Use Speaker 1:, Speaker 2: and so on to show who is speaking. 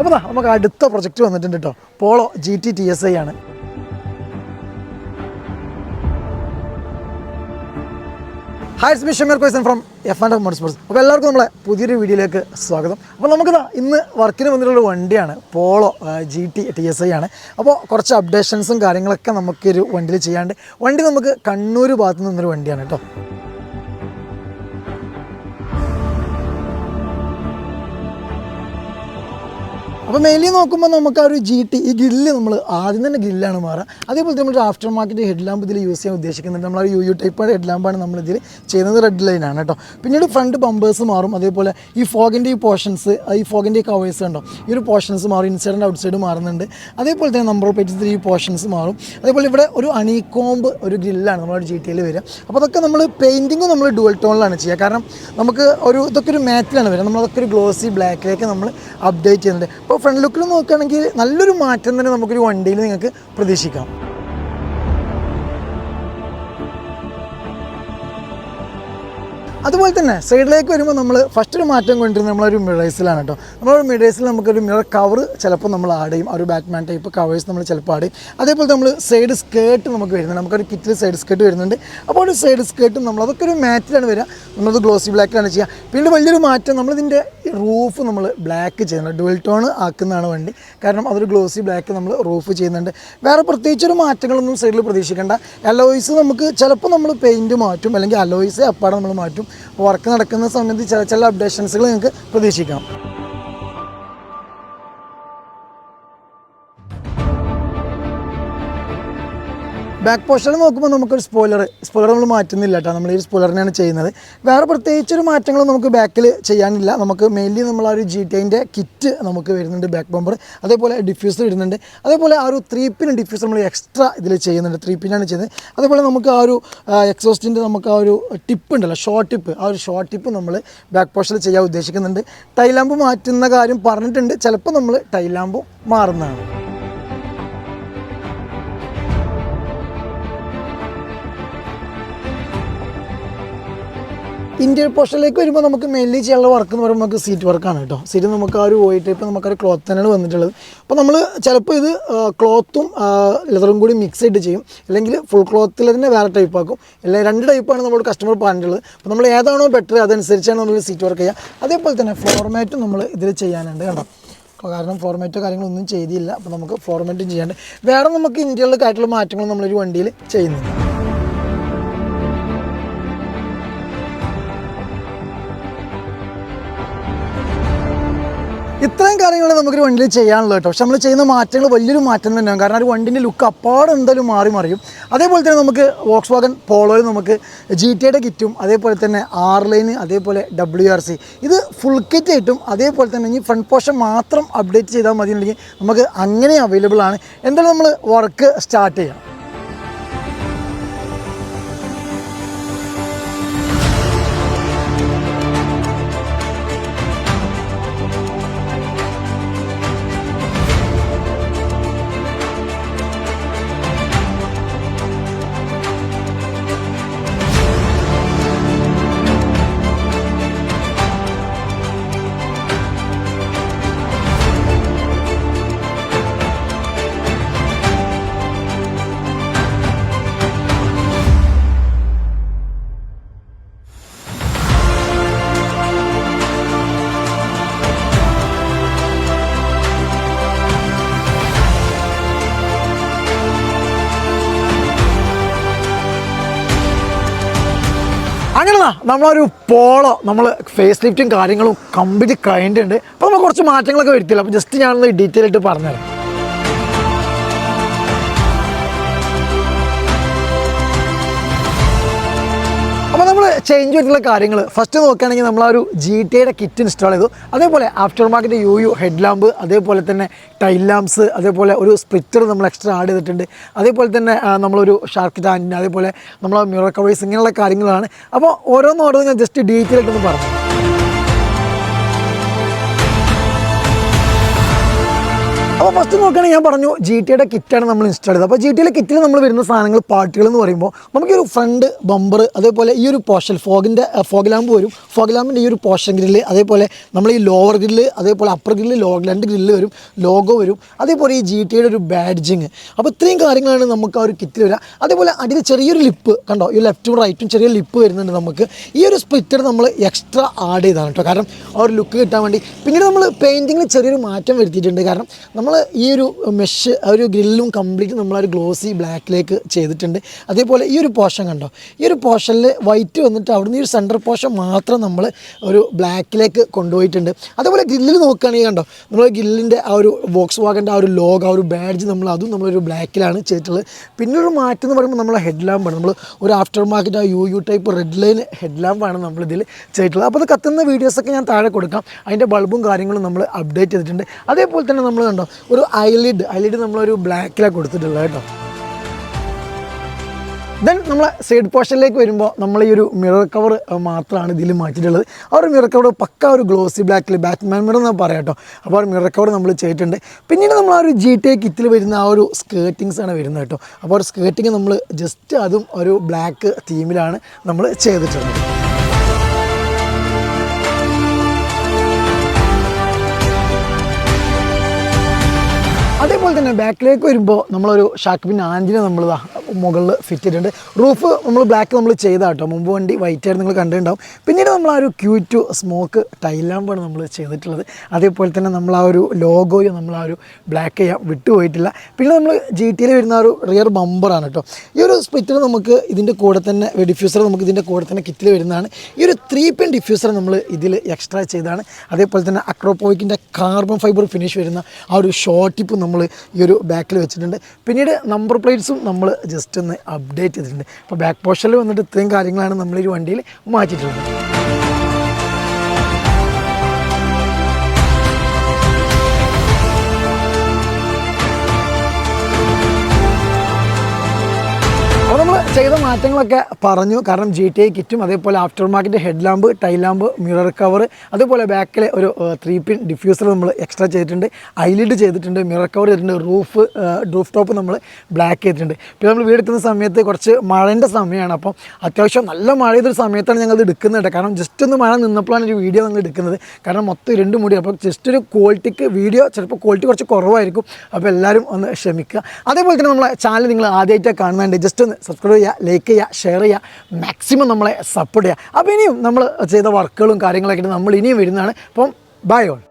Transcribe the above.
Speaker 1: അപ്പോൾ നമുക്ക് അടുത്ത പ്രൊജക്റ്റ് വന്നിട്ടുണ്ട് കേട്ടോ. പോളോ GT TSI ആണ്. Hi, it's me Shameer Koyson from F&F Motorsports. അപ്പോൾ എല്ലാവർക്കും നമ്മളെ പുതിയൊരു വീഡിയോയിലേക്ക് സ്വാഗതം. അപ്പോൾ നമുക്കിതാ ഇന്ന് വർക്കിന് വന്നിട്ടുള്ള വണ്ടിയാണ് പോളോ GT TSI ആണ്. അപ്പോൾ കുറച്ച് അപ്ഡേഷൻസും കാര്യങ്ങളൊക്കെ നമുക്കൊരു വണ്ടിയിൽ ചെയ്യാണ്ട്, വണ്ടി നമുക്ക് കണ്ണൂർ ഭാഗത്ത് നിന്നൊരു വണ്ടിയാണ് കേട്ടോ. അപ്പോൾ മെയിൻലി നോക്കുമ്പോൾ നമുക്ക് ആ ഒരു GT ഈ ഗ്രില്ല് നമ്മൾ ആദ്യം തന്നെ ഗ്രില്ലാണ് മാറുക. അതേപോലെ നമ്മൾ ആഫ്റ്റർ മാർക്കറ്റ് ഹെഡ് ലാമ്പ് ഇതിൽ യൂസ് ചെയ്യാൻ ഉദ്ദേശിക്കുന്നുണ്ട്. നമ്മൾ UU ടൈപ്പ് ഹെഡ് ലാമ്പാണ് നമ്മളിതിൽ ചെയ്യുന്നത്. റെഡ് ലൈനാണ് കേട്ടോ. പിന്നീട് ഫ്രണ്ട് ബമ്പേഴ്സ് മാറും. അതേപോലെ ഈ ഫോഗിൻ്റെ ഈ പോർഷൻസ്, ഈ ഫോഗിൻ്റെ ഈ കവേഴ്സ് ഉണ്ടോ, ഈ ഒരു പോർഷൻസ് മാറും. ഇൻസൈഡ് ആൻഡ് ഔട്ട് സൈഡ് മാറുന്നുണ്ട്. അതേപോലെ തന്നെ നമ്പർ പ്ലേറ്റ്സിൽ ഈ പോർഷൻസ് മാറും. അതേപോലെ ഇവിടെ ഒരു അണീകോമ്പ് ഒരു ഗ്രില്ലാണ് നമ്മുടെ GTയിൽ വരിക. അപ്പോൾ അതൊക്കെ നമ്മൾ പെയിൻറ്റിങ്ങും നമ്മൾ ഡുവൽ ടോണിലാണ് ചെയ്യുക. കാരണം നമുക്ക് ഇതൊക്കെ ഒരു മാറ്റിലാണ് വരിക. നമ്മളതൊക്കെ ഒരു ഗ്ലോസി ബ്ലാക്കിലേക്ക് നമ്മൾ അപ്ഡേറ്റ് ചെയ്യുന്നുണ്ട്. അപ്പോൾ ഫ്രണ്ട് ലുക്കിൽ നോക്കുകയാണെങ്കിൽ നല്ലൊരു മാറ്റം തന്നെ നമുക്കൊരു വണ്ടിയിൽ നിങ്ങൾക്ക് പ്രതീക്ഷിക്കാം. അതുപോലെ തന്നെ സൈഡിലേക്ക് വരുമ്പോൾ നമ്മൾ ഫസ്റ്റ് ഒരു മാറ്റം കൊണ്ടിരുന്നത് നമ്മളൊരു മിറേഴ്സിലാണ് കേട്ടോ. നമ്മളൊരു മിറേഴ്സിൽ നമുക്കൊരു മിറർ കവർ ചിലപ്പോൾ നമ്മൾ ആഡ് ചെയ്യും. ഒരു ബാറ്റ്മാൻ ടൈപ്പ് കവേഴ്സ് നമ്മൾ ചിലപ്പോൾ ആഡ് ചെയ്യും. അതേപോലെ നമ്മൾ സൈഡ് സ്കേർട്ട് നമുക്ക് വരുന്നുണ്ട്. നമുക്കൊരു കിറ്റിൽ സൈഡ് സ്കേർട്ട് വരുന്നുണ്ട്. അപ്പോൾ ഒരു സൈഡ് സ്കേർട്ടും നമ്മൾ അതൊക്കെ ഒരു മാറ്റിലാണ് വരിക. നമ്മളത് ഗ്ലോസി ബ്ലാക്കിലാണ് ചെയ്യുക. പിന്നെ വലിയൊരു മാറ്റം, നമ്മളിതിൻ്റെ റൂഫ് നമ്മൾ ബ്ലാക്ക് ചെയ്യുന്നുണ്ട്. ഡുവൽ ടോൺ ആക്കുന്നതാണ് വണ്ടി. കാരണം അതൊരു ഗ്ലോസി ബ്ലാക്ക് നമ്മൾ റൂഫ് ചെയ്യുന്നുണ്ട്. വേറെ പ്രത്യേകിച്ചൊരു മാറ്റങ്ങളൊന്നും സൈഡിൽ പ്രതീക്ഷിക്കേണ്ട. അലോയ്സ് നമുക്ക് ചിലപ്പോൾ നമ്മൾ പെയിൻറ്റ് മാറ്റും, അല്ലെങ്കിൽ അലോയ്സ് അപ്പാടെ നമ്മൾ മാറ്റും. വർക്ക് നടക്കുന്ന സമയത്ത് ചില അപ്ഡേഷൻസുകൾ നിങ്ങൾക്ക് പ്രതീക്ഷിക്കാം. ബാക്ക് പോർഷനിൽ നോക്കുമ്പോൾ നമുക്കൊരു സ്പോയിലർ നമ്മൾ മാറ്റുന്നില്ല കേട്ടോ. നമ്മൾ ഈ സ്പോയിലറിനെയാണ് ചെയ്യുന്നത്. വേറെ പ്രത്യേകിച്ചൊരു മാറ്റങ്ങളും നമുക്ക് ബാക്കിൽ ചെയ്യാനില്ല. നമുക്ക് മെയിൻലി നമ്മൾ ആ ഒരു GTൻ്റെ കിറ്റ് നമുക്ക് വരുന്നുണ്ട്. ബാക്ക് ബമ്പർ, അതേപോലെ ഡിഫ്യൂസർ വരുന്നുണ്ട്. അതേപോലെ ആ ഒരു 3 പിൻ ഡിഫ്യൂസർ നമ്മൾ എക്സ്ട്രാ ഇതിൽ ചെയ്യുന്നുണ്ട്. 3 പിന്നാണ് ചെയ്യുന്നത്. അതേപോലെ നമുക്ക് ആ ഒരു എക്സോസ്റ്റിൻ്റെ നമുക്ക് ആ ഒരു ടിപ്പ് ഉണ്ടല്ലോ, ഷോർട്ട് ടിപ്പ്, ആ ഒരു ഷോർട്ട് ടിപ്പ് നമ്മൾ ബാക്ക് പോർഷനിൽ ചെയ്യാൻ ഉദ്ദേശിക്കുന്നുണ്ട്. ടൈലാമ്പ് മാറ്റുന്ന കാര്യം പറഞ്ഞിട്ടുണ്ട്. ചിലപ്പോൾ നമ്മൾ ടൈലാമ്പും മാറുന്നതാണ്. ഇന്ത്യൻ പോർഷനിലേക്ക് വരുമ്പോൾ നമുക്ക് മെയിൻലി ചെയ്യാനുള്ള വർക്ക് എന്ന് പറയുമ്പോൾ നമുക്ക് സീറ്റ് വർക്കാണ് കേട്ടോ. സീറ്റ് നമുക്ക് ആ ഒരു വോയി ടൈപ്പ് നമുക്കൊരു ക്ലോത്ത് തന്നെയാണ് വന്നിട്ടുള്ളത്. അപ്പോൾ നമ്മൾ ചിലപ്പോൾ ഇത് ക്ലോത്തും ലെതറും കൂടി മിക്സ് ആയിട്ട് ചെയ്യും, അല്ലെങ്കിൽ ഫുൾ ക്ലോത്തിൽ തന്നെ വേറെ ടൈപ്പ് ആക്കും. അല്ലെങ്കിൽ 2 ടൈപ്പാണ് നമ്മളോട് കസ്റ്റമർ പറഞ്ഞിട്ടുള്ളത്. അപ്പോൾ നമ്മൾ ഏതാണോ ബെറ്റർ അതനുസരിച്ചാണ് നമ്മൾ സീറ്റ് വർക്ക് ചെയ്യുക. അതേപോലെ തന്നെ ഫോർമാറ്റും നമ്മൾ ഇതിൽ ചെയ്യാനുണ്ട് കേട്ടോ. കാരണം ഫോർമാറ്റോ കാര്യങ്ങളൊന്നും ചെയ്തില്ല. അപ്പോൾ നമുക്ക് ഫോർമാറ്റും ചെയ്യാണ്ട് വേറെ നമുക്ക് ഇന്ത്യയിലേക്കായിട്ടുള്ള മാറ്റങ്ങൾ നമ്മളൊരു വണ്ടിയിൽ ചെയ്യുന്നില്ല. ഇത്രയും കാര്യങ്ങൾ നമുക്കൊരു വണ്ടിയിൽ ചെയ്യാനുള്ളത് കേട്ടോ. പക്ഷെ നമ്മൾ ചെയ്യുന്ന മാറ്റങ്ങൾ വലിയൊരു മാറ്റം തന്നെയാണ്. കാരണം ഒരു വണ്ടിൻ്റെ ലുക്ക് അപ്പാടെ എന്തായാലും മറിയും. അതേപോലെ തന്നെ നമുക്ക് വോക്സ്വാഗൺ പോളോയിൽ നമുക്ക് GTയുടെ കിറ്റും, അതേപോലെ തന്നെ R ലൈന്, അതേപോലെ WRC ഇത് ഫുൾ കിറ്റ് ആയിട്ടും, അതേപോലെ തന്നെ ഇനി ഫ്രണ്ട് പോർഷൻ മാത്രം അപ്ഡേറ്റ് ചെയ്താൽ മതി എന്നുണ്ടെങ്കിൽ നമുക്ക് അങ്ങനെ അവൈലബിൾ ആണ്. എന്തായാലും നമ്മൾ വർക്ക് സ്റ്റാർട്ട് ചെയ്യാം. അങ്ങനെ നമ്മളൊരു പോളോ നമ്മൾ ഫേസ് ലിഫ്റ്റും കാര്യങ്ങളും കംപ്ലീറ്റ് കഴിഞ്ഞിട്ടുണ്ട്. അപ്പോൾ നമ്മൾ കുറച്ച് മാറ്റങ്ങളൊക്കെ വരുത്തില്ല. അപ്പോൾ ജസ്റ്റ് ഞാനൊന്ന് ഡീറ്റെയിൽ ആയിട്ട് പറഞ്ഞുതരാം. അപ്പോൾ നമ്മൾ ചേഞ്ച് ചെയ്തിട്ടുള്ള കാര്യങ്ങൾ ഫസ്റ്റ് നോക്കുകയാണെങ്കിൽ നമ്മൾ ആ ഒരു GTയുടെ കിറ്റ് ഇൻസ്റ്റാൾ ചെയ്തു. അതേപോലെ after market UU head lamp, അതേപോലെ തന്നെ ടൈൽ ലാംപ്സ്, അതേപോലെ ഒരു സ്പ്ലിറ്റർ നമ്മൾ എക്സ്ട്രാ ആഡ് ചെയ്തിട്ടുണ്ട്. അതേപോലെ തന്നെ നമ്മളൊരു ഷാർക്ക് ടാൻറ്റിന്, അതേപോലെ നമ്മൾ മിറർ കവേഴ്സ്, ഇങ്ങനെയുള്ള കാര്യങ്ങളാണ്. അപ്പോൾ ഓരോന്നും ഞാൻ ജസ്റ്റ് ഡീറ്റെയിൽ ആയിട്ടൊന്ന് പറഞ്ഞു. അപ്പോൾ ഫസ്റ്റ് നോക്കുകയാണെങ്കിൽ ഞാൻ പറഞ്ഞു GT കിറ്റാണ് നമ്മൾ ഇൻസ്റ്റാൾ ചെയ്തത്. അപ്പോൾ GT കിറ്റിൽ നമ്മൾ വരുന്ന സാധനങ്ങൾ പാർട്ടുകൾ എന്ന് പറയുമ്പോൾ നമുക്കൊരു ഫ്രണ്ട് ബമ്പർ, അതേപോലെ ഈ ഒരു പോർഷൻ ഫോഗ് ലാമ്പ് വരും, ഫോഗ് ലാമ്പിൻ്റെ ഈ ഒരു പോർഷൻ ഗ്രില്ല്, അതേപോലെ നമ്മൾ ഈ ലോവർ ഗ്രില്ല്, അതേപോലെ അപ്പർ ഗ്രില്ല്, രണ്ട് ഗ്രില്ല് വരും, ലോഗോ വരും, അതേപോലെ ഈ GT ഒരു ബാഡ്ജിങ്. അപ്പോൾ ഇത്രയും കാര്യങ്ങളാണ് നമുക്ക് ആ ഒരു കിറ്റിൽ വരിക. അതേപോലെ അടിയിൽ ചെറിയൊരു ലിപ്പ് കണ്ടോ, ഈ ലെഫ്റ്റും റൈറ്റും ചെറിയ ലിപ്പ് വരുന്നുണ്ട് നമുക്ക്. ഈ ഒരു സ്പ്ലിറ്റർ നമ്മൾ എക്സ്ട്രാ ആഡ് ചെയ്താണ് കേട്ടോ, കാരണം ആ ഒരു ലുക്ക് കിട്ടാൻ വേണ്ടി. പിന്നീട് നമ്മൾ പെയിൻറ്റിങ്ങിൽ ചെറിയൊരു മാറ്റം വരുത്തിയിട്ടുണ്ട്, കാരണം നമ്മൾ ഈ ഒരു മെഷ് ആ ഒരു ഗ്രില്ലും കംപ്ലീറ്റ് നമ്മളൊരു ഗ്ലോസി ബ്ലാക്കിലേക്ക് ചെയ്തിട്ടുണ്ട്. അതേപോലെ ഈ ഒരു പോർഷൻ കണ്ടോ, ഈ ഒരു പോർഷനിൽ വൈറ്റ് വന്നിട്ട് അവിടുന്ന് ഈ ഒരു സെൻറ്റർ പോർഷൻ മാത്രം നമ്മൾ ഒരു ബ്ലാക്കിലേക്ക് കൊണ്ടുപോയിട്ടുണ്ട്. അതേപോലെ ഗ്രില്ലിൽ നോക്കുകയാണെങ്കിൽ കണ്ടോ, നമ്മൾ ഗ്രില്ലിൻ്റെ ആ ഒരു വോക്സ് വാഗൻ്റെ ആ ഒരു ലോഗോ, ആ ഒരു ബാഡ്ജ് അതും നമ്മളൊരു ബ്ലാക്കിലാണ് ചെയ്തിട്ടുള്ളത്. പിന്നെ ഒരു മാറ്റം എന്ന് പറയുമ്പോൾ നമ്മളെ ഹെഡ് ലാമ്പാണ്, നമ്മൾ ഒരു ആഫ്റ്റർ മാർക്കറ്റ് ആ U type red line head ലാമ്പാണ് നമ്മളിതിൽ ചെയ്തിട്ടുള്ളത്. അപ്പോൾ അത് കത്തുന്ന വീഡിയോസൊക്കെ ഞാൻ താഴെ കൊടുക്കാം, അതിൻ്റെ ബൾബും കാര്യങ്ങളും നമ്മൾ അപ്ഡേറ്റ് ചെയ്തിട്ടുണ്ട്. അതേപോലെ തന്നെ നമ്മൾ കണ്ടോ ഒരു ഐലിഡ് നമ്മളൊരു ബ്ലാക്കിലാണ് കൊടുത്തിട്ടുള്ളത് കേട്ടോ. ദെൻ നമ്മൾ സൈഡ് പോർഷനിലേക്ക് വരുമ്പോൾ നമ്മൾ ഈ ഒരു മിറർ കവർ മാത്രമാണ് ഇതിൽ മാറ്റിയിട്ടുള്ളത്. ആ ഒരു മിറർ കവർ പക്ക ഒരു ഗ്ലോസി ബ്ലാക്കിൽ ബാറ്റ്മാൻ മിറർ എന്ന് പറയാം കേട്ടോ. അപ്പോൾ ആ ഒരു മിറർ കവർ നമ്മൾ ചെയ്തിട്ടുണ്ട്. പിന്നീട് നമ്മൾ ആ ഒരു GT കിറ്റിൽ വരുന്ന ആ ഒരു സ്കേർട്ടിങ്സ് ആണ് വരുന്നത് കേട്ടോ. അപ്പോൾ ഒരു സ്കേർട്ടിങ് നമ്മൾ ജസ്റ്റ് അതും ഒരു ബ്ലാക്ക് തീമിലാണ് നമ്മൾ ചെയ്തിട്ടുള്ളത്. അതേപോലെ തന്നെ ബാക്കിലേക്ക് വരുമ്പോൾ നമ്മളൊരു ഷാർക്ക് പിൻ ആൻറ്റിനെ നമ്മൾ മുകളിൽ ഫിറ്റ് ചെയ്തിട്ടുണ്ട്. റൂഫ് നമ്മൾ ബ്ലാക്ക് നമ്മൾ ചെയ്താൽ കേട്ടോ, മുമ്പ് വണ്ടി വൈറ്റ് ആയിരുന്നു നിങ്ങൾ കണ്ടിട്ടുണ്ടാവും. പിന്നീട് നമ്മൾ ആ ഒരു Q2 സ്മോക്ക് ടൈൽ ലാമ്പാണ് നമ്മൾ ചെയ്തിട്ടുള്ളത്. അതേപോലെ തന്നെ നമ്മൾ ആ ഒരു ലോഗോയും നമ്മൾ ആ ഒരു ബ്ലാക്ക് ചെയ്യാൻ വിട്ടുപോയിട്ടില്ല. പിന്നെ നമ്മൾ GT വരുന്ന ആ ഒരു റിയർ ബമ്പറാണ് കേട്ടോ. ഈ ഒരു സ്പ്ലിറ്റർ നമുക്ക് ഇതിൻ്റെ കൂടെ തന്നെ ഡിഫ്യൂസർ നമുക്ക് ഇതിൻ്റെ കൂടെ തന്നെ കിറ്റിൽ വരുന്നതാണ്. ഈ ഒരു 3 പിൻ ഡിഫ്യൂസർ നമ്മൾ ഇതിൽ എക്സ്ട്രാ ചെയ്താണ്. അതേപോലെ തന്നെ അക്രോപോയിക്കിൻ്റെ കാർബൺ ഫൈബർ ഫിനിഷ് വരുന്ന ആ ഒരു ഷോർട്ട് ടിപ്പ് നമ്മൾ ഈ ഒരു ബാക്കിൽ വെച്ചിട്ടുണ്ട്. പിന്നീട് നമ്പർ പ്ലേറ്റ്സും നമ്മൾ ജസ്റ്റ് ഒന്ന് അപ്ഡേറ്റ് ചെയ്തിട്ടുണ്ട്. അപ്പോൾ ബാക്ക് പോർഷനിൽ വന്നിട്ട് ഇത്രയും കാര്യങ്ങളാണ് നമ്മൾ ഈ വണ്ടിയിൽ മാറ്റിയിട്ടുള്ളത്. അപ്പോൾ നമ്മൾ ചെയ്ത മാറ്റങ്ങളൊക്കെ പറഞ്ഞു, കാരണം GT കിറ്റും അതേപോലെ after market head lamp, tile lamp, mirror cover, അതുപോലെ ബാക്കിൽ ഒരു 3 പിൻ ഡിഫ്യൂസർ നമ്മൾ എക്സ്ട്രാ ചെയ്തിട്ടുണ്ട്, ഐലിഡ് ചെയ്തിട്ടുണ്ട്, മിറർ കവർ ചെയ്തിട്ടുണ്ട്, റൂഫ് ടോപ്പ് നമ്മൾ ബ്ലാക്ക് ചെയ്തിട്ടുണ്ട്. പിന്നെ നമ്മൾ വീടെടുക്കുന്ന സമയത്ത് കുറച്ച് മഴേൻ്റെ സമയമാണ്, അപ്പം അത്യാവശ്യം നല്ല മഴ ചെയ്തൊരു സമയത്താണ് ഞങ്ങൾ എടുക്കുന്നത്. കാരണം ജസ്റ്റ് ഒന്ന് മഴ നിന്നപ്പോഴാണ് ഒരു വീഡിയോ ഞങ്ങൾ എടുക്കുന്നത്, കാരണം മൊത്തം 2 മുടി. അപ്പോൾ ജസ്റ്റ് ഒരു ക്വാളിറ്റിക്ക് വീഡിയോ ചിലപ്പോൾ ക്വാളിറ്റി കുറച്ച് കുറവായിരിക്കും, അപ്പോൾ എല്ലാവരും ഒന്ന് ക്ഷമിക്കുക. അതേപോലെ തന്നെ നമ്മളെ ചാനൽ നിങ്ങൾ ആദ്യമായിട്ടാണ് കാണുന്നുണ്ട്, ജസ്റ്റ് ഒന്ന് സബ്സ്ക്രൈബ് ചെയ്യുക, ലൈക്ക് ചെയ്യുക, ഷെയർ ചെയ്യുക, മാക്സിമം നമ്മളെ സപ്പോർട്ട് ചെയ്യുക. അപ്പോൾ ഇനിയും നമ്മൾ ചെയ്ത വർക്കുകളും കാര്യങ്ങളൊക്കെ നമ്മൾ ഇനിയും വരുന്നതാണ്. അപ്പം ബൈ ഓൾ.